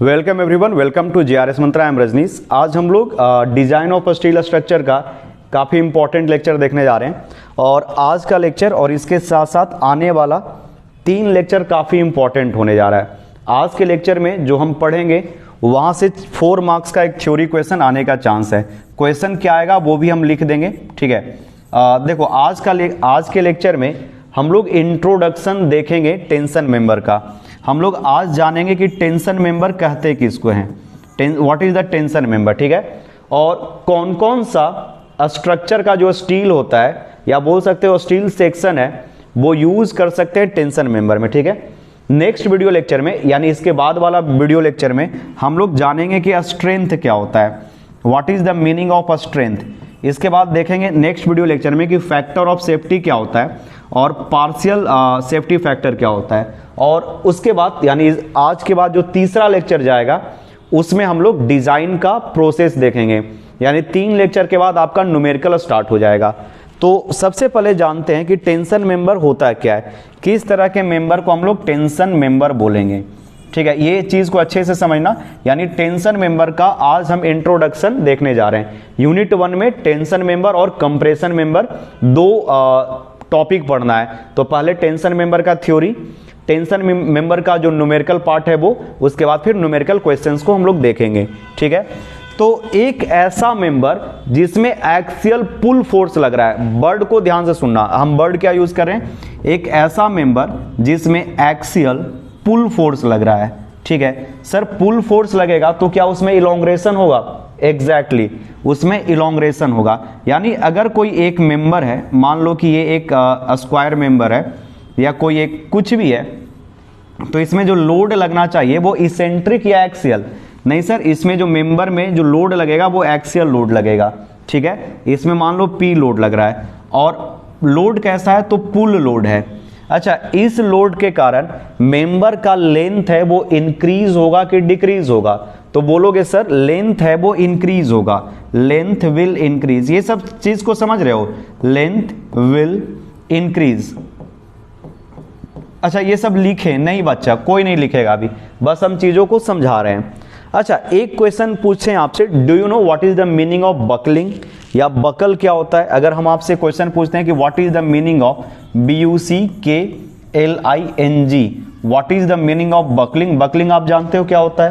Welcome everyone, welcome to JRS Mantra. I am Rajnish. आज हम लोग डिजाइन ऑफ स्टील स्ट्रक्चर का काफ़ी इंपॉर्टेंट लेक्चर देखने जा रहे हैं और आज का लेक्चर और इसके साथ साथ आने वाला 3 लेक्चर काफ़ी इंपॉर्टेंट होने जा रहा है। आज के लेक्चर में जो हम पढ़ेंगे वहाँ से 4 मार्क्स का एक थ्योरी क्वेश्चन आने का चांस है। क्वेश्चन क्या आएगा वो भी हम लिख देंगे, ठीक है। देखो आज के लेक्चर में हम लोग इंट्रोडक्शन देखेंगे टेंशन मेंबर का। हम लोग आज जानेंगे कि टेंशन मेंबर कहते किसको हैं, what is the tension member, ठीक है। और कौन कौन सा स्ट्रक्चर का जो स्टील होता है या बोल सकते हो स्टील सेक्शन है वो यूज कर सकते हैं टेंशन मेंबर में, ठीक है। नेक्स्ट वीडियो लेक्चर में यानी इसके बाद वाला वीडियो लेक्चर में हम लोग जानेंगे कि स्ट्रेंथ क्या होता है, what is the meaning of strength. इसके बाद देखेंगे नेक्स्ट वीडियो लेक्चर में कि फैक्टर ऑफ सेफ्टी क्या होता है और पार्शियल सेफ्टी फैक्टर क्या होता है। और उसके बाद यानी आज के बाद जो तीसरा लेक्चर जाएगा उसमें हम लोग डिजाइन का प्रोसेस देखेंगे, यानी 3 लेक्चर के बाद आपका न्यूमेरिकल स्टार्ट हो जाएगा। तो सबसे पहले जानते हैं कि टेंशन मेंबर होता क्या है, किस तरह के मेंबर को हम लोग टेंशन मेंबर बोलेंगे, ठीक है। ये चीज को अच्छे से समझना, यानी टेंशन मेंबर का आज हम इंट्रोडक्शन देखने जा रहे हैं। यूनिट 1 में टेंशन मेंबर और कंप्रेशन मेंबर 2 टॉपिक पढ़ना है। तो पहले टेंशन मेंबर का थ्योरी, टेंशन मेंबर का जो न्यूमेरिकल पार्ट है वो, उसके बाद फिर न्यूमेरिकल क्वेश्चंस को हम लोग देखेंगे, ठीक है। तो एक ऐसा मेंबर जिसमें एक्सियल पुल फोर्स लग रहा है, वर्ड को ध्यान से सुनना, हम वर्ड क्या यूज कर रहे हैं, एक ऐसा मेंबर जिसमें एक्सियल पुल फोर्स लग रहा है, ठीक है। सर पुल फोर्स लगेगा तो क्या उसमें इलोंग्रेशन होगा? एग्जैक्टली उसमें इलोंग्रेशन होगा। यानी अगर कोई एक मेंबर है, मान लो कि ये एक स्क्वायर मेंबर है या कोई एक कुछ भी है, तो इसमें जो लोड लगना चाहिए वो इसेंट्रिक या एक्सियल नहीं सर, इसमें जो मेंबर में जो लोड लगेगा वो एक्सियल लोड लगेगा, ठीक है। इसमें मान लो P लोड लग रहा है और लोड कैसा है तो पुल लोड है। अच्छा, इस लोड के कारण मेंबर का लेंथ है वो इंक्रीज होगा कि डिक्रीज होगा? तो बोलोगे सर लेंथ है वो इंक्रीज होगा, लेंथ विल इंक्रीज। ये सब चीज को समझ रहे हो, लेंथ विल इंक्रीज। अच्छा, ये सब लिखे नहीं बच्चा, कोई नहीं लिखेगा अभी, बस हम चीजों को समझा रहे हैं। अच्छा, एक क्वेश्चन पूछे आपसे, do you know what is the meaning of buckling, या बकल क्या होता है? अगर हम आपसे क्वेश्चन पूछते हैं कि what is the meaning of BUCKLING, what is the meaning of buckling, buckling आप जानते हो क्या होता है?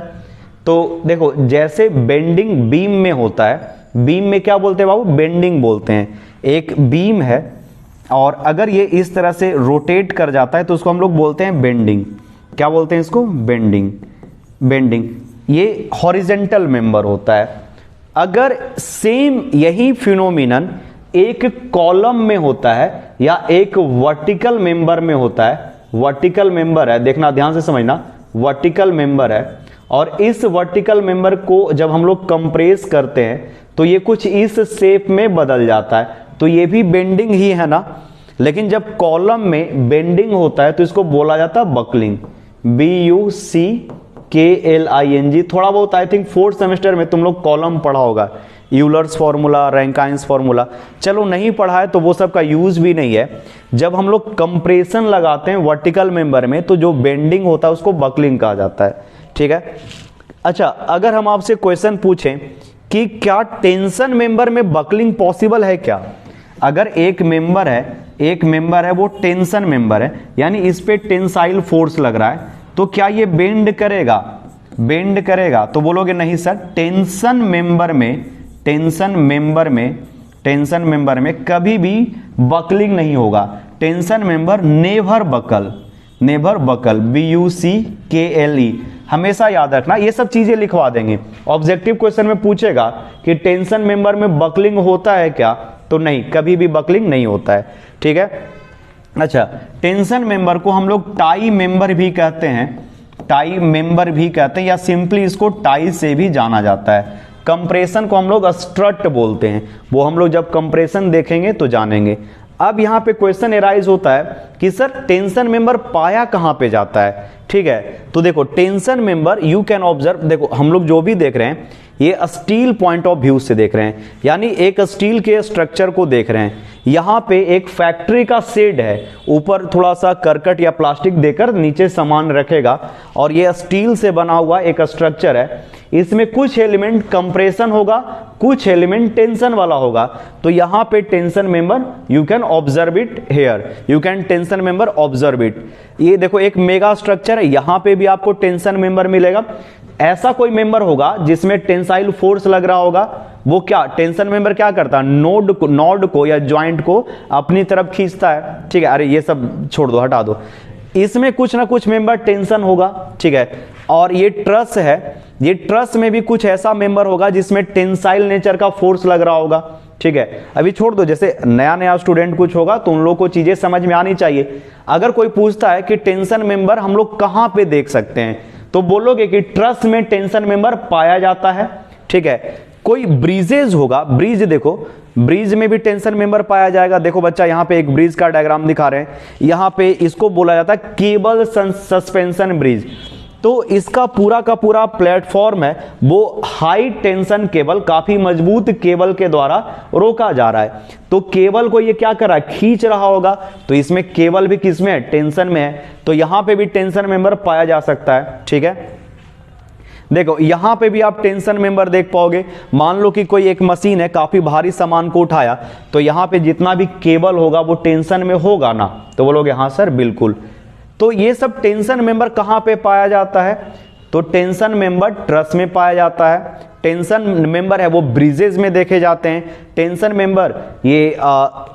तो देखो, जैसे बेंडिंग बीम में होता है, बीम में क्या बोलते हैं बाबू? बेंडिंग बोलते हैं। एक बीम है और अगर ये इस तरह से रोटेट कर जाता है तो उसको हम लोग बोलते हैं बेंडिंग। क्या बोलते हैं इसको? बेंडिंग। बेंडिंग ये हॉरिजेंटल मेंबर होता है। अगर सेम यही फिनोमिनन एक कॉलम में होता है या एक वर्टिकल मेंबर में होता है, वर्टिकल मेंबर है, देखना ध्यान से समझना, वर्टिकल मेंबर है और इस वर्टिकल मेंबर को जब हम लोग कंप्रेस करते हैं तो ये कुछ इस शेप में बदल जाता है, तो ये भी बेंडिंग ही है ना। लेकिन जब कॉलम में बेंडिंग होता है तो इसको बोला जाता है बकलिंग, BUCKLING। थोड़ा बहुत आई थिंक 4th सेमेस्टर में तुम लोग कॉलम पढ़ा होगा, यूलर्स फॉर्मूला, रैंकाइंस फॉर्मूला। चलो नहीं पढ़ा है तो वो सब का यूज भी नहीं है। जब हम लोग कंप्रेशन लगाते हैं वर्टिकल मेंबर में तो जो बेंडिंग होता है उसको बकलिंग कहा जाता है, ठीक है। अच्छा, अगर हम आपसे क्वेश्चन पूछें कि क्या टेंशन मेंबर में बकलिंग पॉसिबल है क्या? अगर एक मेंबर है वो टेंशन मेंबर है, यानी इस पे टेंसाइल फोर्स लग रहा है, तो क्या ये बेंड करेगा? बेंड करेगा? तो बोलोगे नहीं सर, टेंशन मेंबर में कभी भी बकलिंग नहीं होगा। Tension member never buckle, BUCKLE। हमेशा याद रखना, ये सब चीजें लिखवा देंगे। ऑब्जेक्टिव क्वेश्चन में पूछेगा कि टेंशन मेंबर में बकलिंग होता है क्या, तो नहीं, कभी भी बकलिंग नहीं होता है, ठीक है। अच्छा, टेंशन मेंबर को हम लोग टाई मेंबर भी कहते हैं, या सिंपली इसको टाई से भी जाना जाता है। कंप्रेशन को हम लोग स्ट्रट बोलते हैं, वो हम लोग जब कंप्रेशन देखेंगे तो जानेंगे। अब यहां पे क्वेश्चन एराइज होता है कि सर टेंशन मेंबर पाया कहां पे जाता है, ठीक है। तो देखो tension member, you can observe, देखो हम लोग जो भी देख रहे हैं ये स्टील पॉइंट ऑफ व्यू से देख रहे हैं, यानी एक स्टील के स्ट्रक्चर को देख रहे हैं। यहाँ पे एक फैक्ट्री का शेड है, ऊपर थोड़ा सा करकट या प्लास्टिक देकर नीचे सामान रखेगा, और ये स्टील से बना हुआ एक स्ट्रक्चर है। इसमें कुछ एलिमेंट कंप्रेशन होगा, कुछ एलिमेंट टेंशन वाला होगा। तो यहाँ पे tension member you can observe it here, you can tension member observe it. ये देखो एक मेगा स्ट्रक्चर है, यहाँ पे भी आपको टेंशन मेंबर मिलेगा। ऐसा कोई मेंबर होगा जिसमें टेंसाइल फोर्स लग रहा होगा, वो क्या टेंशन मेंबर क्या करता है, नोड को या जॉइंट को अपनी तरफ खींचता है। ठीक है, अरे ये सब छोड़ दो, हटा दो। इसमें कुछ ना कुछ मेंबर टेंशन होगा, ठीक है। और ये ट्रस है, ये ट्रस में भी कुछ ऐसा मेंबर होगा जिसमें टेंसाइल नेचर का फोर्स लग रहा होगा, ठीक है। अभी छोड़ दो, जैसे नया नया स्टूडेंट कुछ होगा तो उन लोगों को चीजें समझ में आनी चाहिए। अगर कोई पूछता है कि टेंशन मेंबर हम लोग कहां पे देख सकते हैं, तो बोलोगे कि ट्रस में टेंशन मेंबर पाया जाता है, ठीक है। कोई ब्रिजेज होगा, ब्रिज देखो, ब्रिज में भी टेंशन मेंबर पाया जाएगा। देखो बच्चा, यहां पे एक ब्रिज का डायग्राम दिखा रहे हैं, यहां पे इसको बोला जाता है केबल सस्पेंशन ब्रिज। तो इसका पूरा का पूरा प्लेटफॉर्म है वो हाई टेंशन केबल, काफी मजबूत केबल के द्वारा रोका जा रहा है। तो केबल को ये क्या कर रहा है, खींच रहा होगा। तो इसमें केबल भी किसमें है, टेंशन में है। तो यहां पे भी टेंशन मेंबर पाया जा सकता है, ठीक है। देखो यहां पे भी आप टेंशन मेंबर देख पाओगे। मान लो कि कोई एक मशीन है, काफी भारी सामान को उठाया, तो यहां पे जितना भी केबल होगा वो टेंशन में होगा ना, तो बोलोगे हाँ सर बिल्कुल। तो ये सब टेंशन मेंबर कहां पे पाया जाता है, तो टेंशन मेंबर ट्रस में पाया जाता है। टेंशन मेंबर है वो ब्रिजेज में देखे जाते हैं। टेंशन मेंबर ये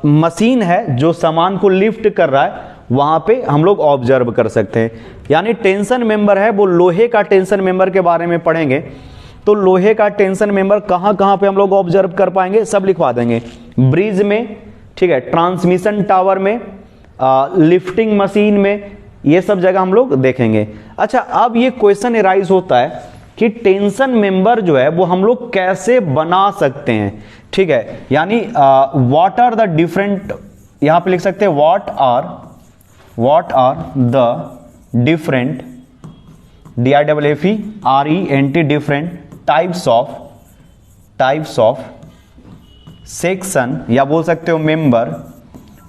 मशीन है जो सामान को लिफ्ट कर रहा है, वहां पे हम लोग ऑब्जर्व कर सकते हैं। यानी टेंशन मेंबर है वो लोहे का टेंशन मेंबर के बारे में पढ़ेंगे, तो लोहे का टेंशन मेंबर कहां कहां पे हम लोग ऑब्जर्व कर पाएंगे, सब लिखवा देंगे। ब्रिज में, ठीक है, ट्रांसमिशन टावर में, लिफ्टिंग मशीन में, ये सब जगह हम लोग देखेंगे। अच्छा, अब ये क्वेश्चन एराइज होता है कि टेंशन मेंबर जो है वो हम लोग कैसे बना सकते हैं, ठीक है। यानी व्हाट आर द डिफरेंट, यहां पे लिख सकते हैं what are the different, DIFFERENT, different types of section, या बोल सकते हो member.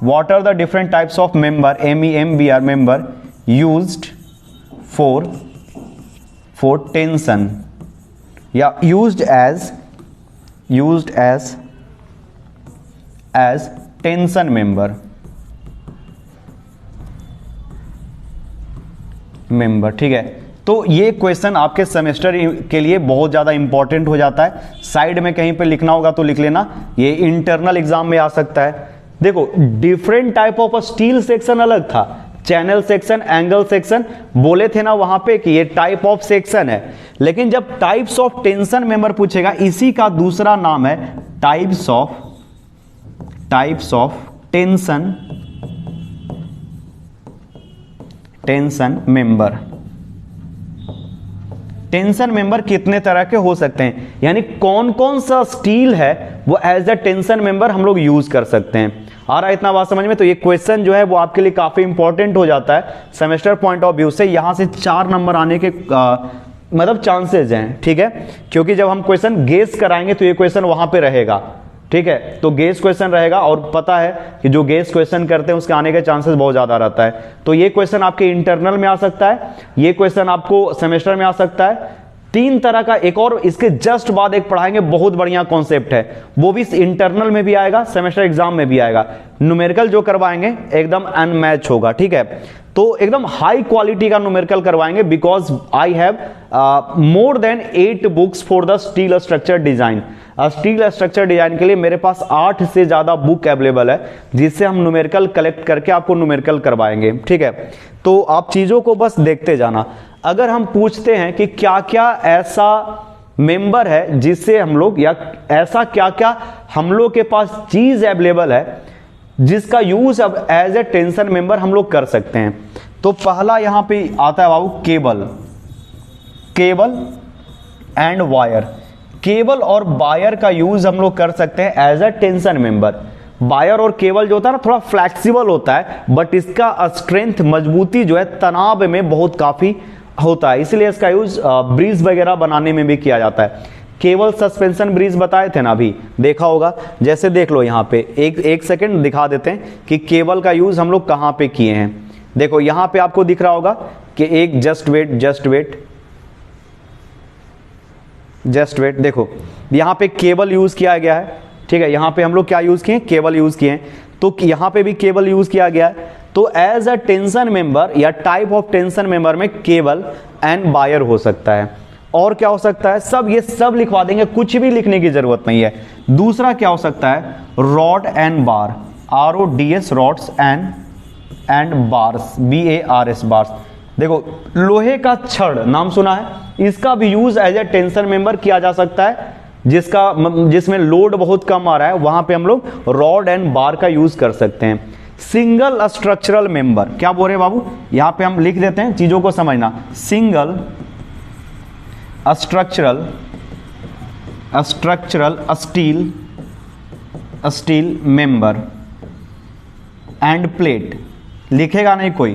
What are the different types of member, MEMBR member used for tension, या used as tension member, ठीक है। तो ये क्वेश्चन आपके सेमेस्टर के लिए बहुत ज्यादा इंपॉर्टेंट हो जाता है। साइड में कहीं पे लिखना होगा तो लिख लेना, ये इंटरनल एग्जाम में आ सकता है। देखो different type of steel section अलग था, चैनल सेक्शन, एंगल सेक्शन बोले थे ना वहां पे कि ये टाइप ऑफ सेक्शन है। लेकिन जब टाइप्स ऑफ टेंशन मेंबर पूछेगा, इसी का दूसरा नाम है types of tension member. Tension member कितने तरह के हो सकते हैं, यानी कौन कौन सा स्टील है वो एज अ टेंशन मेंबर हम लोग यूज कर सकते हैं। आ रहा है इतना बात समझ में। तो ये क्वेश्चन जो है वो आपके लिए काफी इंपॉर्टेंट हो जाता है सेमेस्टर पॉइंट ऑफ व्यू से। यहां से 4 नंबर आने के मतलब चांसेस हैं, ठीक है। क्योंकि जब हम क्वेश्चन गेस कराएंगे तो ये क्वेश्चन वहां पे रहेगा, ठीक है। तो गेस क्वेश्चन रहेगा, और पता है कि जो गेस क्वेश्चन करते हैं उसके आने के चांसेस बहुत ज्यादा रहता है। तो ये क्वेश्चन आपके इंटरनल में आ सकता है, ये क्वेश्चन आपको सेमेस्टर में आ सकता है। 3 तरह का, एक और इसके जस्ट बाद एक पढ़ाएंगे, बहुत बढ़िया कॉन्सेप्ट है, वो भी इंटरनल में भी आएगा, सेमेस्टर एग्जाम में भी आएगा। न्यूमेरिकल जो करवाएंगे एकदम अनमैच होगा, ठीक है। तो एकदम हाई क्वालिटी का न्यूमेरिकल करवाएंगे, because I have more than 8 books for the steel structure design. Steel structure design के लिए मेरे पास 8 से ज्यादा बुक अवेलेबल है, जिससे हम न्यूमेरिकल कलेक्ट करके आपको न्यूमेरिकल करवाएंगे, ठीक है। तो आप चीजों को बस देखते जाना। अगर हम पूछते हैं कि क्या क्या ऐसा मेंबर है जिससे हम लोग, या ऐसा क्या क्या हम लोग के पास चीज अवेलेबल है जिसका यूज अब एज ए टेंशन मेंबर हम लोग कर सकते हैं, तो पहला यहां पे आता है बाबू केबल एंड वायर। केबल और वायर का यूज हम लोग कर सकते हैं as a tension member. Wire और केबल जो होता है ना थोड़ा फ्लैक्सिबल होता है, बट इसका स्ट्रेंथ, मजबूती जो है तनाव में बहुत काफी होता है, इसलिए इसका यूज ब्रिज वगैरह बनाने में भी किया जाता है। केवल सस्पेंशन ब्रिज बताए थे ना, अभी देखा होगा। जैसे देख लो यहाँ पे एक सेकेंड दिखा देते हैं कि केबल का यूज हम लोग कहाँ पे किए हैं। देखो यहाँ पे आपको दिख रहा होगा कि एक जस्ट वेट, देखो यहाँ पे केबल यूज किया गया है, ठीक है। यहाँ पे हम लोग क्या यूज किए, केबल यूज किए हैं, तो यहाँ पे भी केबल यूज किया गया है। तो एज अ टेंशन मेंबर या टाइप ऑफ टेंशन मेंबर में केबल एंड वायर हो सकता है। और क्या हो सकता है, सब ये सब लिखवा देंगे, कुछ भी लिखने की जरूरत नहीं है। दूसरा क्या हो सकता है, rod and bar, RODS, rods and bars, BARS, bars. देखो लोहे का छड़ नाम सुना है, इसका भी use as a tension member किया जा सकता है, जिसमें लोड बहुत कम आ रहा है, वहां पे हम लोग रॉड एंड बार का यूज कर सकते हैं। सिंगल स्ट्रक्चरल मेंबर, क्या बोल रहे बाबू, यहां पे हम लिख देते हैं, चीजों को समझना। Single structural steel member end plate, लिखेगा नहीं कोई,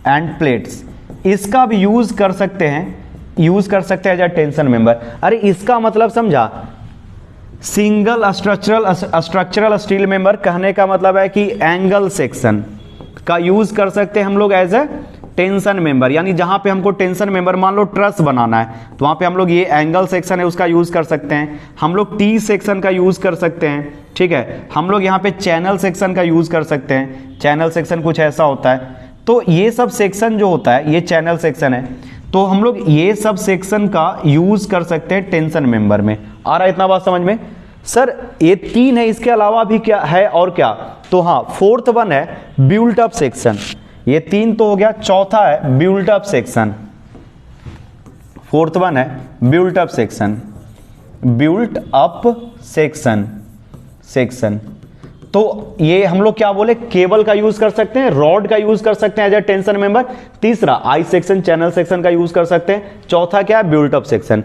एंड प्लेट्स, इसका भी यूज कर सकते हैं एज अ टेंशन मेंबर। अरे इसका मतलब समझा, सिंगल स्ट्रक्चरल स्टील मेंबर कहने का मतलब है कि एंगल सेक्शन का यूज कर सकते हैं हम लोग एज ए टेंशन मेंबर। यानी जहां पे हमको टेंशन मेंबर, मान लो ट्रस बनाना है, तो वहां पे हम लोग ये एंगल सेक्शन है उसका यूज कर सकते हैं, हम लोग टी सेक्शन का यूज कर सकते हैं, ठीक है। हम लोग यहाँ पे चैनल सेक्शन का यूज कर सकते हैं, चैनल सेक्शन कुछ ऐसा होता है। तो ये सब सेक्शन जो होता है, ये चैनल सेक्शन है, तो हम लोग ये सब सेक्शन का यूज कर सकते हैं टेंशन मेंबर में। आ रहा है इतना बात समझ में? सर ये 3 है, इसके अलावा भी क्या है और क्या? तो हाँ, 4th वन है बिल्ट अप सेक्शन। ये 3 तो हो गया, चौथा है built up section. 4th one है बिल्ट अप सेक्शन। तो ये हम लोग क्या बोले, केबल का यूज कर सकते हैं, रॉड का यूज कर सकते हैं एज ए टेंशन मेंबर। तीसरा आई सेक्शन, चैनल सेक्शन का यूज कर सकते हैं। चौथा क्या है, बिल्ट अप सेक्शन।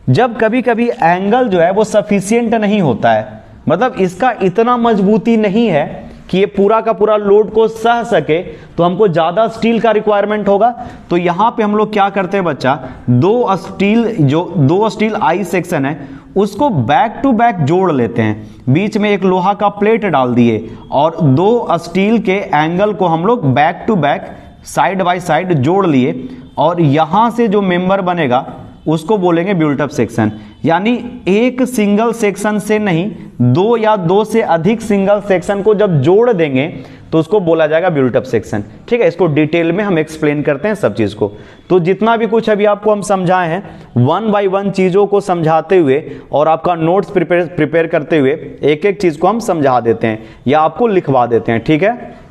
जब कभी कभी एंगल जो है वो सफिशिएंट नहीं होता है, मतलब इसका इतना मजबूती नहीं है कि ये पूरा का पूरा लोड को सह सके, तो हमको ज्यादा स्टील का रिक्वायरमेंट होगा। तो यहां पे हम लोग क्या करते हैं बच्चा, दो स्टील आई सेक्शन है उसको बैक टू बैक जोड़ लेते हैं, बीच में एक लोहा का प्लेट डाल दिए और 2 स्टील के एंगल को हम लोग back to back side by side जोड़ लिए, और यहां से जो मेंबर बनेगा उसको बोलेंगे बिल्ट अप सेक्शन। यानी एक सिंगल सेक्शन से नहीं, 2 या 2 से अधिक सिंगल सेक्शन को जब जोड़ देंगे तो उसको बोला जाएगा बिल्ट अप सेक्शन। ठीक है, इसको डिटेल में हम एक्सप्लेन करते हैं सब चीज को। तो जितना भी कुछ अभी आपको हम समझाए हैं, 1 बाय 1 चीजों को समझाते हुए और आपका नोट्स प्रिपेयर करते हुए एक एक चीज को हम समझा देते हैं या आपको लिखवा देते हैं। ठीक है,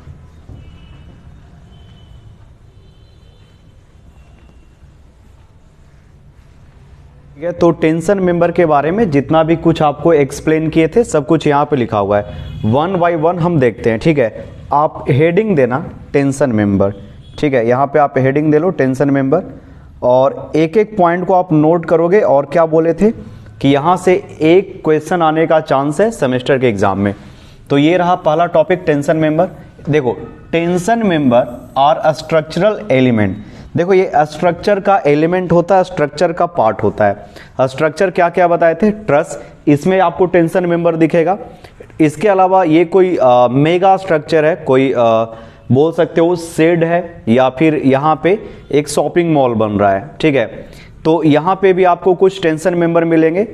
तो टेंशन मेंबर के बारे में जितना भी कुछ आपको एक्सप्लेन किए थे सब कुछ यहाँ पे लिखा हुआ है। 1 बाय 1 हम देखते हैं। ठीक है, आप हेडिंग देना टेंशन मेंबर। ठीक है, यहाँ पे आप हेडिंग दे लो टेंशन मेंबर, और एक एक पॉइंट को आप नोट करोगे। और क्या बोले थे कि यहाँ से एक क्वेश्चन आने का चांस है सेमेस्टर के एग्जाम में। तो ये रहा पहला टॉपिक, टेंशन मेंबर। देखो, tension member are a structural element. देखो, ये स्ट्रक्चर का एलिमेंट होता है, स्ट्रक्चर का पार्ट होता है। स्ट्रक्चर क्या क्या बताए थे, ट्रस, इसमें आपको टेंशन मेंबर दिखेगा। इसके अलावा ये कोई मेगा स्ट्रक्चर है, कोई बोल सकते हो शेड है, या फिर यहाँ पे एक शॉपिंग मॉल बन रहा है। ठीक है, तो यहाँ पे भी आपको कुछ टेंशन मेंबर मिलेंगे,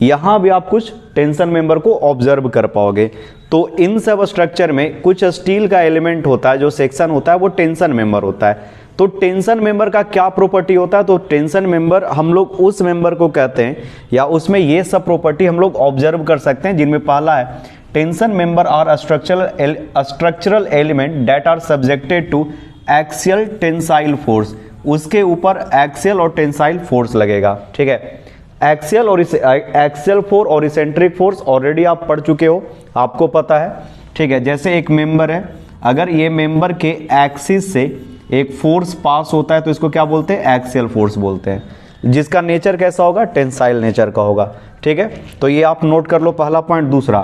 यहाँ भी आप कुछ टेंशन मेंबर को ऑब्जर्व कर पाओगे। तो इन सब स्ट्रक्चर में कुछ स्टील का एलिमेंट होता है, जो सेक्शन होता है वो टेंशन मेंबर होता है। तो टेंशन मेंबर का क्या प्रॉपर्टी होता है, तो टेंशन मेंबर हम लोग उस मेंबर को कहते हैं या उसमें ये सब प्रॉपर्टी हम लोग ऑब्जर्व कर सकते हैं, जिनमें पहला है tension member are structural element that are subjected to axial tensile force. उसके ऊपर एक्सियल और टेंसाइल फोर्स लगेगा। ठीक है, एक्सियल फोर्स और इसेंट्रिक फोर्स ऑलरेडी आप पढ़ चुके हो, आपको पता है। ठीक है, जैसे एक मेंबर है, अगर ये मेंबर के एक्सिस से एक फोर्स पास होता है तो इसको क्या बोलते हैं, एक्सियल फोर्स बोलते हैं, जिसका नेचर कैसा होगा, टेंसाइल नेचर का होगा। ठीक है, तो ये आप नोट कर लो पहला पॉइंट। दूसरा,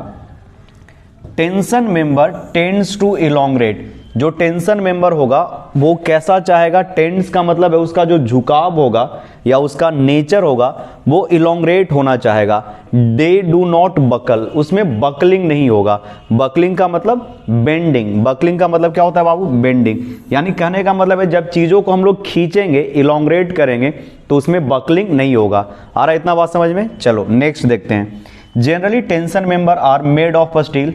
टेंशन मेंबर टेंड्स टू इलोंग्रेट। जो टेंशन मेंबर होगा वो कैसा चाहेगा, टेंस का मतलब है उसका जो झुकाव होगा या उसका नेचर होगा वो इलोंग्रेट होना चाहेगा। दे डू नॉट बकल, उसमें बकलिंग नहीं होगा। बकलिंग का मतलब बेंडिंग, बकलिंग का मतलब क्या होता है बाबू, बेंडिंग। यानी कहने का मतलब है जब चीजों को हम लोग खींचेंगे, इलोंग्रेट करेंगे तो उसमें बकलिंग नहीं होगा। आ रहा है इतना बात समझ में? चलो नेक्स्ट देखते हैं। Generally tension member are made of steel.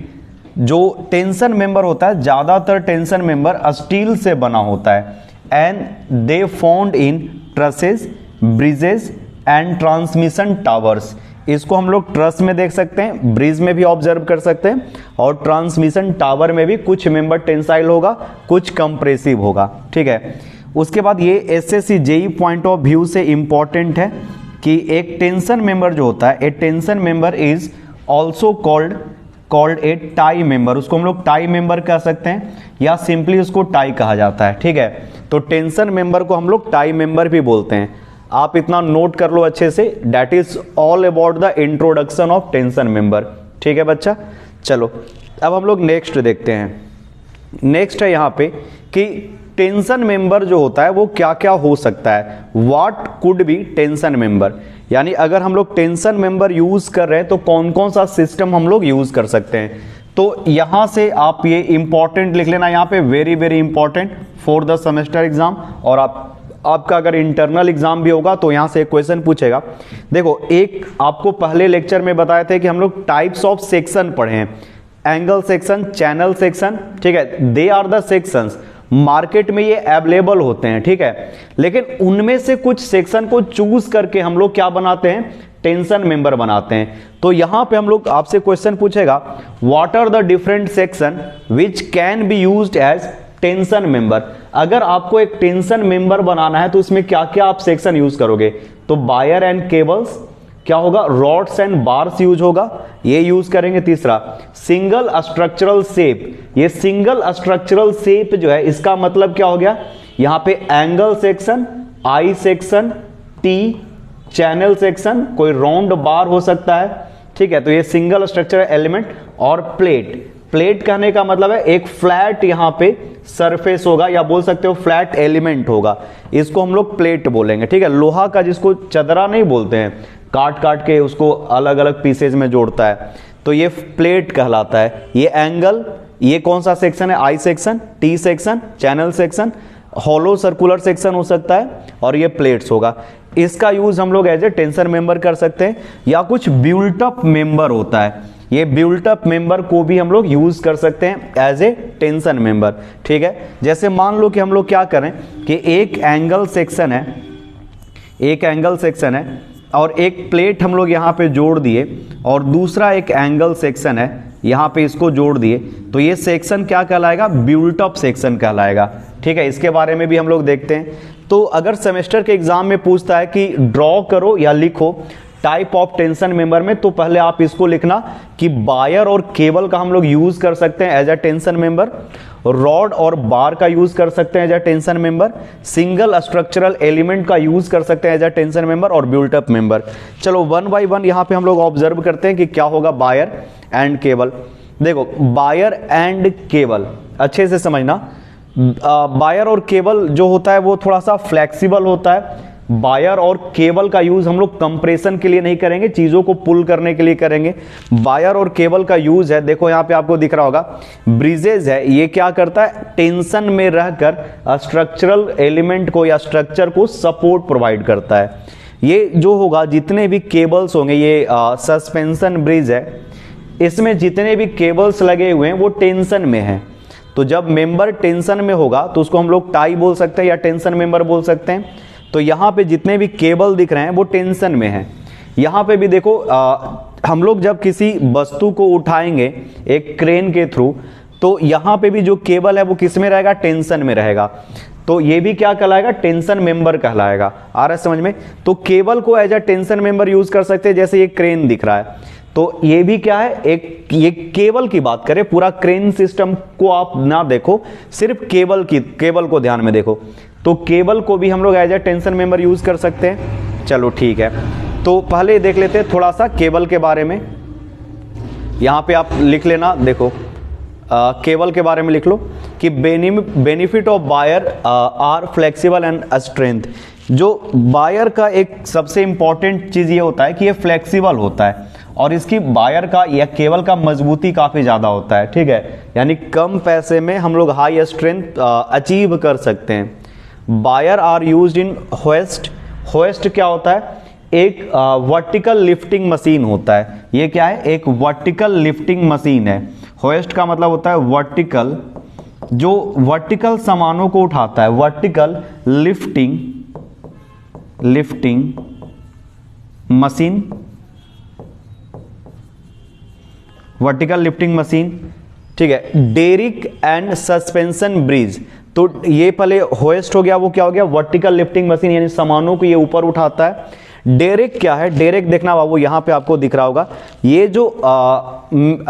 जो टेंशन मेंबर होता है, ज्यादातर टेंशन मेंबर स्टील से बना होता है। And they found in trusses, bridges and transmission towers. इसको हम लोग ट्रस में देख सकते हैं, ब्रिज में भी ऑब्जर्व कर सकते हैं, और ट्रांसमिशन टावर में भी कुछ मेंबर टेंसाइल होगा, कुछ कंप्रेसिव होगा। ठीक है, उसके बाद ये SSC JE point of view से इंपॉर्टेंट है कि एक टेंशन मेंबर जो होता है, a tension member is also called a tie member. उसको हम लोग टाई मेंबर कह सकते हैं या सिंपली उसको टाई कहा जाता है। ठीक है, तो टेंशन मेंबर को हम लोग टाई मेंबर भी बोलते हैं। आप इतना नोट कर लो अच्छे से, that is all about the introduction of tension member. ठीक है बच्चा, चलो अब हम लोग नेक्स्ट देखते हैं। नेक्स्ट है यहाँ पे कि टेंशन मेंबर जो होता है वो क्या क्या हो सकता है, what could be tension member. यानी अगर हम लोग टेंशन मेंबर यूज कर रहे हैं तो कौन कौन सा सिस्टम हम लोग यूज कर सकते हैं। तो यहां से आप ये इंपॉर्टेंट लिख लेना, यहाँ पे very very important for the semester exam, और आपका अगर इंटरनल एग्जाम भी होगा तो यहां से एक क्वेश्चन पूछेगा। देखो, एक आपको पहले लेक्चर में बताए थे कि हम लोग टाइप्स ऑफ सेक्शन पढ़े हैं, एंगल सेक्शन, चैनल सेक्शन। ठीक है, they are the sections, market में ये अवेलेबल होते हैं। ठीक है, लेकिन उनमें से कुछ सेक्शन को चूज करके हम लोग क्या बनाते हैं, टेंशन मेंबर बनाते हैं। तो यहां पे हम लोग आपसे क्वेश्चन पूछेगा, what are the different section which can be used as tension member. अगर आपको एक टेंशन मेंबर बनाना है तो उसमें क्या क्या आप सेक्शन यूज करोगे, तो वायर एंड केबल्स, क्या होगा, रॉड्स एंड बार्स यूज होगा, ये यूज करेंगे। तीसरा, सिंगल स्ट्रक्चरल शेप। ये सिंगल स्ट्रक्चरल शेप जो है इसका मतलब क्या हो गया, यहां पे angle section, I section, T, channel section, कोई राउंड बार हो सकता है। ठीक है, तो ये सिंगल स्ट्रक्चरल एलिमेंट। और प्लेट, प्लेट कहने का मतलब है एक फ्लैट यहां पे सरफेस होगा, या बोल सकते हो फ्लैट एलिमेंट होगा, इसको हम लोग प्लेट बोलेंगे। ठीक है, लोहा का जिसको चदरा नहीं बोलते हैं, काट काट के उसको अलग अलग पीसेज में जोड़ता है, तो ये प्लेट कहलाता है। ये एंगल, ये कौन सा सेक्शन है, I section, T section, channel section, hollow circular section हो सकता है, और ये प्लेट्स होगा। इसका यूज हम लोग एज ए टेंशन मेंबर कर सकते हैं, या कुछ बिल्ट अप मेंबर होता है, ये बिल्ट अप मेंबर को भी हम लोग यूज कर सकते हैं एज ए टेंशन मेंबर। ठीक है, जैसे मान लो कि हम लोग क्या करें कि एक एंगल सेक्शन है, एक एंगल सेक्शन है और एक प्लेट हम लोग यहाँ पे जोड़ दिए, और दूसरा एक एंगल सेक्शन है यहाँ पे इसको जोड़ दिए, तो ये सेक्शन क्या कहलाएगा, बिल्ट अप सेक्शन कहलाएगा। ठीक है, इसके बारे में भी हम लोग देखते हैं। तो अगर सेमेस्टर के एग्जाम में पूछता है कि ड्रॉ करो या लिखो टाइप ऑफ टेंशन मेंबर में, तो पहले आप इसको लिखना कि वायर और केबल का हम लोग यूज कर सकते हैं as a tension member, rod और बार का यूज कर सकते हैं as a tension member, single structural element का यूज कर सकते हैं एज अ टेंशन मेंबर, और बिल्ट अप मेंबर। चलो वन बाय वन यहां पे हम लोग ऑब्जर्व करते हैं कि क्या होगा वायर एंड केबल। देखो, वायर एंड केबल अच्छे से समझना, वायर और केबल जो होता है वो थोड़ा सा फ्लेक्सिबल होता है। वायर और केबल का यूज हम लोग कंप्रेशन के लिए नहीं करेंगे, चीजों को पुल करने के लिए करेंगे। वायर और केबल का यूज है, देखो यहां पे आपको दिख रहा होगा, ब्रिजेज है, ये क्या करता है, टेंशन में रहकर स्ट्रक्चरल एलिमेंट को या स्ट्रक्चर को सपोर्ट प्रोवाइड करता है। ये जो होगा, जितने भी केबल्स होंगे, ये सस्पेंशन ब्रिज है, इसमें जितने भी केबल्स लगे हुए हैं वो टेंशन में है। तो जब मेंबर टेंशन में होगा तो उसको हम लोग टाई बोल सकते हैं या टेंशन मेंबर बोल सकते हैं। तो यहाँ पे जितने भी केबल दिख रहे हैं वो टेंशन में है। यहाँ पे भी देखो, हम लोग जब किसी वस्तु को उठाएंगे एक क्रेन के थ्रू, तो यहाँ पे भी जो केबल है वो किस में रहेगा, टेंशन में रहेगा। तो ये भी क्या कहलाएगा, टेंशन मेंबर कहलाएगा। आ रहा है समझ में? तो केबल को as a tension member use कर सकते हैं, जैसे ये क्रेन दिख रहा है, तो ये भी क्या है, एक ये केबल की बात करें, पूरा क्रेन सिस्टम को आप ना देखो, सिर्फ केबल को ध्यान में देखो, तो केबल को भी हम लोग as a tension member use कर सकते हैं। चलो ठीक है, तो पहले देख लेते हैं थोड़ा सा केबल के बारे में। यहां पे आप लिख लेना, देखो केबल के बारे में लिख लो। कि benefit of wire are flexible and strength. जो वायर का एक सबसे इंपॉर्टेंट चीज ये होता है कि ये फ्लेक्सिबल होता है और इसकी वायर का या केबल का मजबूती काफी ज्यादा होता है, ठीक है, यानी कम पैसे में हम लोग हाई स्ट्रेंथ अचीव कर सकते हैं। Wire are used in hoist. Hoist क्या होता है? एक वर्टिकल लिफ्टिंग मशीन होता है। ये क्या है? एक वर्टिकल लिफ्टिंग मशीन है। होइस्ट का मतलब होता है वर्टिकल, जो वर्टिकल सामानों को उठाता है, vertical lifting machine, vertical lifting machine, ठीक है। डेरिक एंड सस्पेंशन ब्रिज, तो ये पहले होइस्ट हो गया, वो क्या हो गया? वर्टिकल लिफ्टिंग मशीन, यानी सामानों को ये ऊपर उठाता है। डेरेक क्या है? डेरेक देखना बाबू, यहां पे आपको दिख रहा होगा, ये जो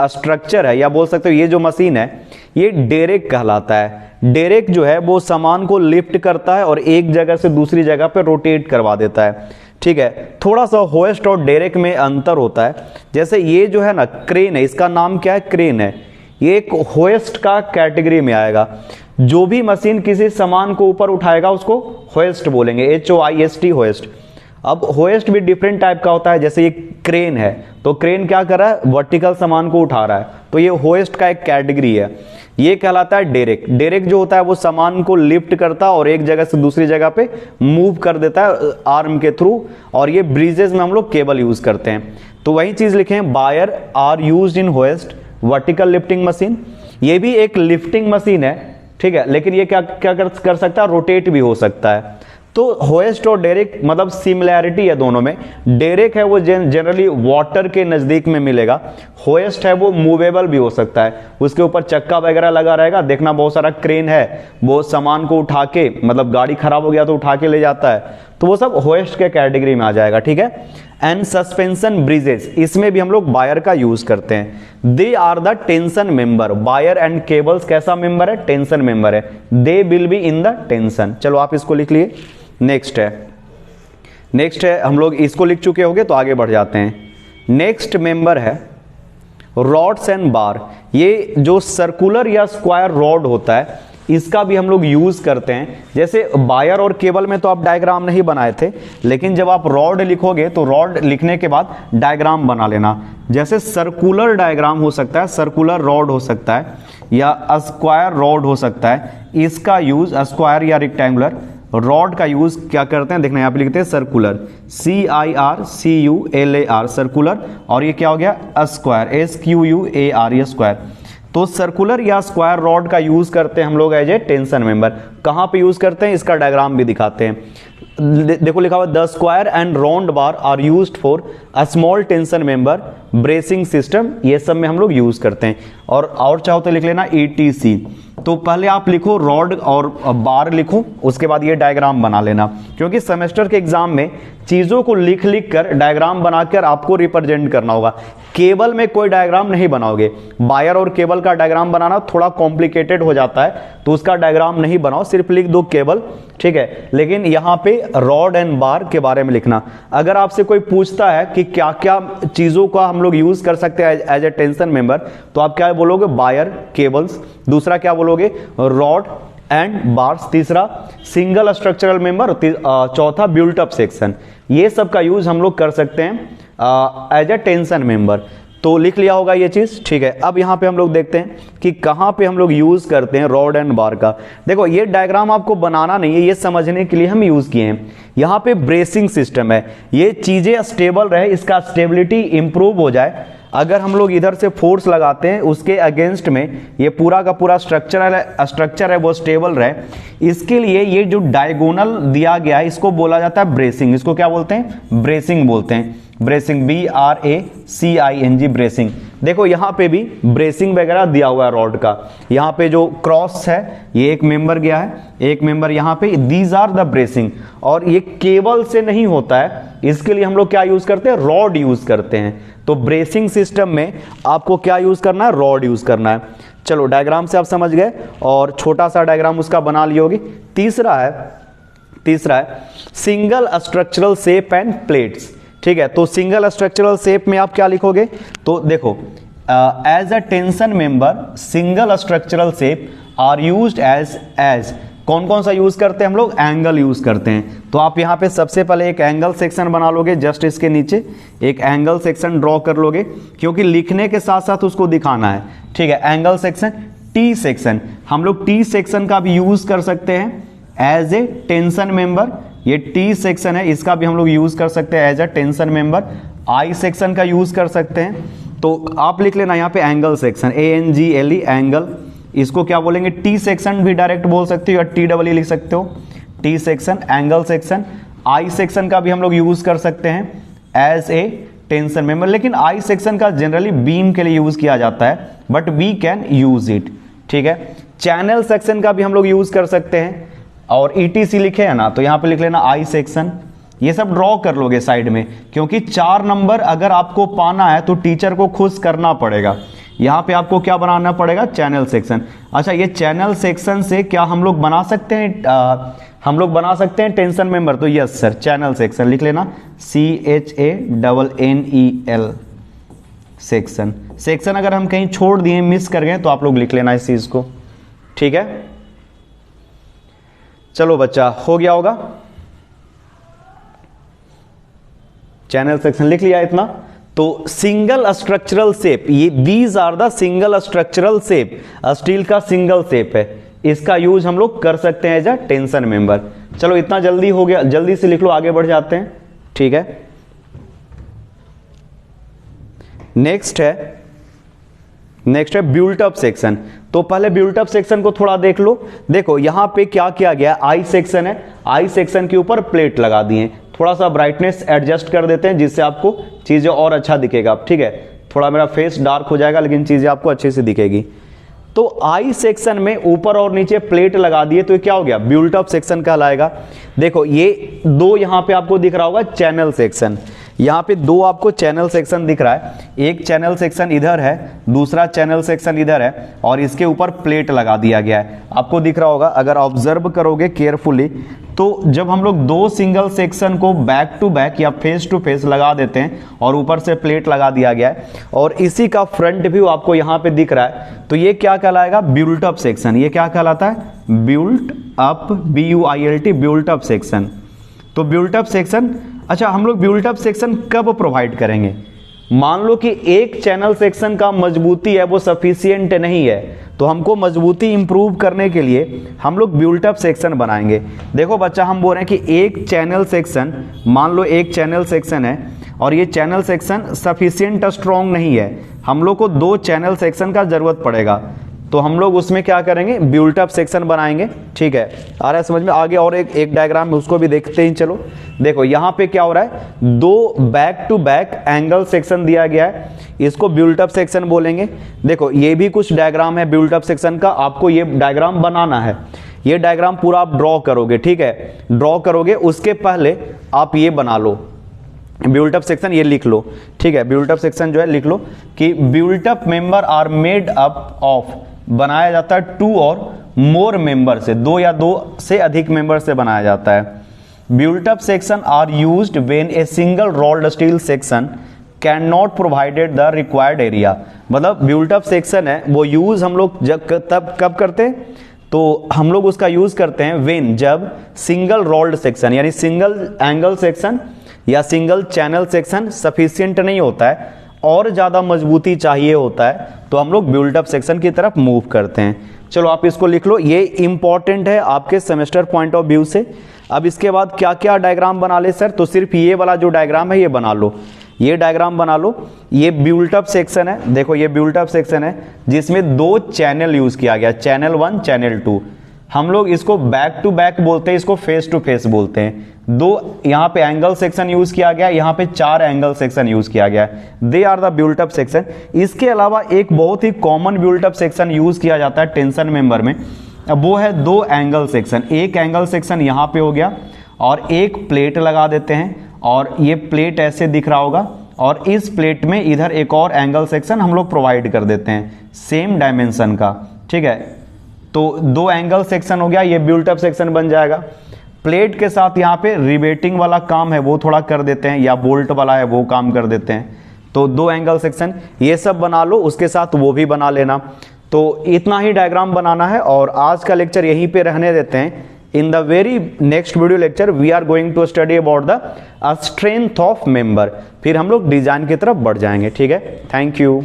स्ट्रक्चर है या बोल सकते हो ये जो मशीन है ये डेरेक कहलाता है। डेरेक जो है वो सामान को लिफ्ट करता है और एक जगह से दूसरी जगह पे रोटेट करवा देता है, ठीक है। थोड़ा सा होइस्ट और डेरेक में अंतर होता है। जैसे ये जो है ना क्रेन है, इसका नाम क्या है? क्रेन है। ये एक होइस्ट का कैटेगरी में आएगा। जो भी मशीन किसी सामान को ऊपर उठाएगा उसको होइस्ट बोलेंगे, HOIST, होइस्ट। अब होइस्ट भी डिफरेंट टाइप का होता है। जैसे ये क्रेन है, तो क्रेन क्या कर रहा है? वर्टिकल सामान को उठा रहा है, तो ये होइस्ट का एक कैटेगरी है। ये कहलाता है डेरेक। डेरेक जो होता है वो सामान को लिफ्ट करता है और एक जगह से दूसरी जगह पे मूव कर देता है आर्म के थ्रू, और ये ब्रिजेस में हम लोग केबल यूज करते हैं। तो वही चीज लिखे हैं, wire are used in hoist, vertical lifting machine. ये भी एक लिफ्टिंग मशीन है, ठीक है, लेकिन ये क्या क्या कर सकता है? रोटेट भी हो सकता है। तो होइस्ट और डेरेक मतलब सिमिलैरिटी है दोनों में। डेरेक है वो जनरली वाटर के नजदीक में मिलेगा, होइस्ट है वो मूवेबल भी हो सकता है, उसके ऊपर चक्का वगैरह लगा रहेगा। देखना बहुत सारा क्रेन है, वो सामान को उठा के, मतलब गाड़ी खराब हो गया तो उठा के ले जाता है, तो वो सब होइस्ट के कैटेगरी में आ जाएगा, ठीक है। एंड सस्पेंशन ब्रिजेस, इसमें भी हम लोग वायर का यूज करते हैं। They are the tension member. Wire and cables कैसा मेंबर है? टेंशन मेंबर है। They will be in the tension. चलो आप इसको लिख लिए। नेक्स्ट है हम लोग इसको लिख चुके होंगे, तो आगे बढ़ जाते हैं। नेक्स्ट मेंबर है रॉड्स एंड बार। ये जो सर्कुलर या स्क्वायर रॉड होता है इसका भी हम लोग यूज करते हैं। जैसे वायर और केबल में तो आप डायग्राम नहीं बनाए थे, लेकिन जब आप रॉड लिखोगे तो रॉड लिखने के बाद डायग्राम बना लेना। जैसे सर्कुलर डायग्राम हो सकता है, सर्कुलर रॉड हो सकता है, या स्क्वायर रॉड हो सकता है। इसका यूज स्क्वायर या रेक्टेंगुलर रॉड का यूज क्या करते हैं? देखना, यहां पे लिखते हैं सर्कुलर, CIRCULAR, सर्कुलर। और ये क्या हो गया? स्क्वायर, SQUAR, ये स्क्वायर। तो सर्कुलर या स्क्वायर रॉड का यूज करते हैं हम लोग एज ए टेंशन मेंबर। कहां पे यूज करते हैं इसका डायग्राम भी दिखाते हैं। देखो लिखा हुआ, the square and round bar are used for a small tension member bracing system. ये सब में हम लोग यूज करते हैं। और चाहो तो लिख लेना ETC। तो पहले आप लिखो रॉड और बार लिखो, उसके बाद ये डायग्राम बना लेना, क्योंकि सेमेस्टर के एग्जाम में चीजों को लिख लिख कर डायग्राम बनाकर आपको रिप्रेजेंट करना होगा। केबल में कोई डायग्राम नहीं बनाओगे। वायर और केबल का डायग्राम बनाना थोड़ा कॉम्प्लिकेटेड हो जाता है, तो उसका डायग्राम नहीं बनाओ, सिर्फ लिख दो केबल, ठीक है। लेकिन यहाँ पे रॉड एंड बार के बारे में लिखना। अगर आपसे कोई पूछता है कि क्या क्या चीजों का हम लोग यूज कर सकते हैं एज ए टेंशन मेंबर, तो आप क्या बोलोगे? Wire, cables. दूसरा क्या बोलोगे? Rod and bars. तीसरा सिंगल स्ट्रक्चरल मेंबर। चौथा बिल्ट अप सेक्शन। ये सब का यूज हम लोग कर सकते हैं एज ए टेंशन मेंबर। तो लिख लिया होगा ये चीज, ठीक है। अब यहाँ पे हम लोग देखते हैं कि कहाँ पे हम लोग यूज करते हैं रॉड एंड बार का। देखो ये डायग्राम आपको बनाना नहीं है, ये समझने के लिए हम यूज किए हैं। यहाँ पे ब्रेसिंग सिस्टम है, ये चीजें स्टेबल रहे, इसका स्टेबिलिटी इंप्रूव हो जाए। अगर हम लोग इधर से फोर्स लगाते हैं उसके अगेंस्ट में ये पूरा का पूरा स्ट्रक्चर है वो स्टेबल रहे, इसके लिए ये जो डायगोनल दिया गया है इसको बोला जाता है ब्रेसिंग। इसको क्या बोलते हैं? ब्रेसिंग बोलते हैं। Bracing, BRACING, bracing. देखो यहाँ पे भी ब्रेसिंग वगैरह दिया हुआ है रॉड का। यहाँ पे जो क्रॉस है ये एक मेंबर गया है, एक मेंबर यहाँ पे, दीज आर द ब्रेसिंग। और ये केबल से नहीं होता है, इसके लिए हम लोग क्या यूज करते हैं? रॉड यूज करते हैं। तो ब्रेसिंग सिस्टम में आपको क्या यूज करना है? रॉड यूज करना है। चलो डायग्राम से आप समझ गए और छोटा सा डायग्राम उसका बना लिए होगी। तीसरा है single structural shape and plates, ठीक है। तो सिंगल स्ट्रक्चरल शेप में आप क्या लिखोगे? तो देखो as a tension member single structural shape are used as कौन कौन सा यूज करते हैं हम लोग? एंगल यूज करते हैं। तो आप यहाँ पे सबसे पहले एक एंगल सेक्शन बना लोगे, जस्ट इसके नीचे एक एंगल सेक्शन ड्रॉ कर लोगे, क्योंकि लिखने के साथ साथ उसको दिखाना है, ठीक है। एंगल सेक्शन, टी सेक्शन, हम लोग टी सेक्शन का भी यूज कर सकते हैं एज ए टेंशन मेंबर। ये टी सेक्शन है, इसका भी हम लोग यूज कर सकते हैं as a tension member. I section का यूज कर सकते हैं। तो आप लिख लेना यहाँ पे एंगल सेक्शन, ANGLE एंगल, इसको क्या बोलेंगे? टी सेक्शन भी डायरेक्ट बोल सकते हो या TEE लिख सकते हो, टी सेक्शन, एंगल सेक्शन। आई सेक्शन का भी हम लोग यूज कर सकते हैं एज ए टेंशन मेंबर, लेकिन आई सेक्शन का जनरली बीम के लिए यूज किया जाता है, but we can use it, ठीक है। चैनल सेक्शन का भी हम लोग यूज कर सकते हैं, और ETC लिखे है ना, तो यहां पे लिख लेना आई सेक्शन। ये सब ड्रॉ कर लोगे साइड में, क्योंकि 4 नंबर अगर आपको पाना है तो टीचर को खुश करना पड़ेगा। यहां पे आपको क्या बनाना पड़ेगा? Channel section. अच्छा, ये चैनल सेक्शन से क्या हम लोग बना सकते हैं हम लोग बना सकते हैं टेंशन मेंबर? तो यस सर, चैनल सेक्शन लिख लेना, CHANNEL सेक्शन। सेक्शन अगर हम कहीं छोड़ दिए, मिस कर गए, तो आप लोग लिख लेना इस चीज को, ठीक है। चलो बच्चा, हो गया होगा, चैनल सेक्शन लिख लिया इतना। तो सिंगल स्ट्रक्चरल शेप, ये these are the single structural shape, steel का सिंगल शेप है, इसका यूज हम लोग कर सकते हैं एज अ टेंशन मेंबर। चलो इतना जल्दी हो गया, जल्दी से लिख लो, आगे बढ़ जाते हैं, ठीक है। नेक्स्ट है बिल्ट अप सेक्शन। तो पहले बिल्ट अप सेक्शन को थोड़ा देख लो। देखो यहां पे क्या किया गया, आई सेक्शन है, आई सेक्शन के ऊपर प्लेट लगा दिए। थोड़ा सा ब्राइटनेस एडजस्ट कर देते हैं, जिससे आपको चीजें और अच्छा दिखेगा, ठीक है। थोड़ा मेरा फेस डार्क हो जाएगा, लेकिन चीजें आपको अच्छे से दिखेगी। तो आई सेक्शन में ऊपर और नीचे प्लेट लगा दिए, तो ये क्या हो गया? बिल्ट अप सेक्शन कहलाएगा। देखो ये 2 यहां पे आपको दिख रहा होगा चैनल सेक्शन, यहां पे 2 आपको चैनल सेक्शन दिख रहा है। एक चैनल सेक्शन इधर है, दूसरा चैनल सेक्शन इधर है, और इसके ऊपर प्लेट लगा दिया गया है, आपको दिख रहा होगा। अगर ऑब्जर्व करोगे केयरफुली, तो जब हम लोग 2 सिंगल सेक्शन को बैक टू बैक या फेस टू फेस लगा देते हैं, और ऊपर से प्लेट लगा दिया गया है, और इसी का फ्रंट व्यू आपको यहां पे दिख रहा है, तो ये क्या कहलाएगा? Built up section. ये क्या कहलाता है? Built up, BUILT, built up section. तो बिल्ट अप सेक्शन, अच्छा हम लोग बिल्ट अप सेक्शन कब प्रोवाइड करेंगे? मान लो कि एक चैनल सेक्शन का मजबूती है वो सफिशिएंट नहीं है, तो हमको मजबूती इंप्रूव करने के लिए हम लोग बिल्ट अप सेक्शन बनाएंगे। देखो बच्चा, हम बोल रहे हैं कि एक चैनल सेक्शन, मान लो एक चैनल सेक्शन है, और ये चैनल सेक्शन सफिशिएंट स्ट्रॉन्ग नहीं है, हम लोग को 2 चैनल सेक्शन का जरूरत पड़ेगा। तो हम लोग उसमें क्या करेंगे? बिल्ट अप सेक्शन बनाएंगे, ठीक है। आ रहा है समझ में? आगे और एक डायग्राम है, उसको भी देखते हैं। चलो देखो यहां पे क्या हो रहा है, 2 back to back angle section दिया गया है, इसको बिल्ट अप सेक्शन बोलेंगे। देखो ये भी कुछ डायग्राम है बिल्ट अप सेक्शन का, आपको ये डायग्राम बनाना है। ये डायग्राम पूरा आप ड्रॉ करोगे, ठीक है। ड्रॉ करोगे, उसके पहले आप ये बना लो बिल्ट अप सेक्शन, ये लिख लो, ठीक है। बिल्ट अप सेक्शन जो है लिख लो कि built up member are made up of, बनाया जाता है 2 और मोर मेंबर से, 2 या 2 से अधिक मेंबर से बनाया जाता है। Built up section are used when a single rolled steel section can not provided the required area. मतलब बिल्ट अप सेक्शन है वो यूज हम लोग तब कब करते हैं? तो हम लोग उसका यूज करते हैं व्हेन, जब सिंगल रोल्ड सेक्शन यानी सिंगल एंगल सेक्शन या सिंगल चैनल सेक्शन सफिशिएंट नहीं होता है और ज्यादा मजबूती चाहिए होता है, तो हम लोग बिल्ट अप सेक्शन की तरफ मूव करते हैं। चलो आप इसको लिख लो, ये इंपॉर्टेंट है आपके सेमेस्टर पॉइंट ऑफ व्यू से। अब इसके बाद क्या क्या डायग्राम बना ले सर? तो सिर्फ ये वाला जो डायग्राम है ये बना लो, ये डायग्राम बना लो। ये बिल्ट अप सेक्शन है, देखो ये बिल्ट अप सेक्शन है जिसमें 2 चैनल यूज किया गया, चैनल 1 चैनल 2। हम लोग इसको बैक टू बैक बोलते हैं, इसको फेस टू फेस बोलते हैं। 2 यहाँ पे एंगल सेक्शन यूज किया गया, यहाँ पे 4 एंगल सेक्शन यूज किया गया। They are the built up section. इसके अलावा एक बहुत ही common built up section use किया जाता है टेंशन मेंबर में, अब वो है 2 एंगल सेक्शन। एक एंगल सेक्शन यहाँ पे हो गया और एक प्लेट लगा देते हैं, और ये प्लेट ऐसे दिख रहा होगा, और इस प्लेट में इधर एक और एंगल सेक्शन हम लोग प्रोवाइड कर देते हैं सेम डायमेंशन का, ठीक है। तो 2 एंगल सेक्शन हो गया, ये बिल्ट अप सेक्शन बन जाएगा। प्लेट के साथ यहाँ पे रिवेटिंग वाला काम है वो थोड़ा कर देते हैं, या बोल्ट वाला है वो काम कर देते हैं। तो 2 एंगल सेक्शन ये सब बना लो, उसके साथ वो भी बना लेना। तो इतना ही डायग्राम बनाना है और आज का लेक्चर यहीं पे रहने देते हैं। In the very next video lecture we are going to study about the strength of member, फिर हम लोग डिजाइन की तरफ बढ़ जाएंगे। ठीक है, थैंक यू।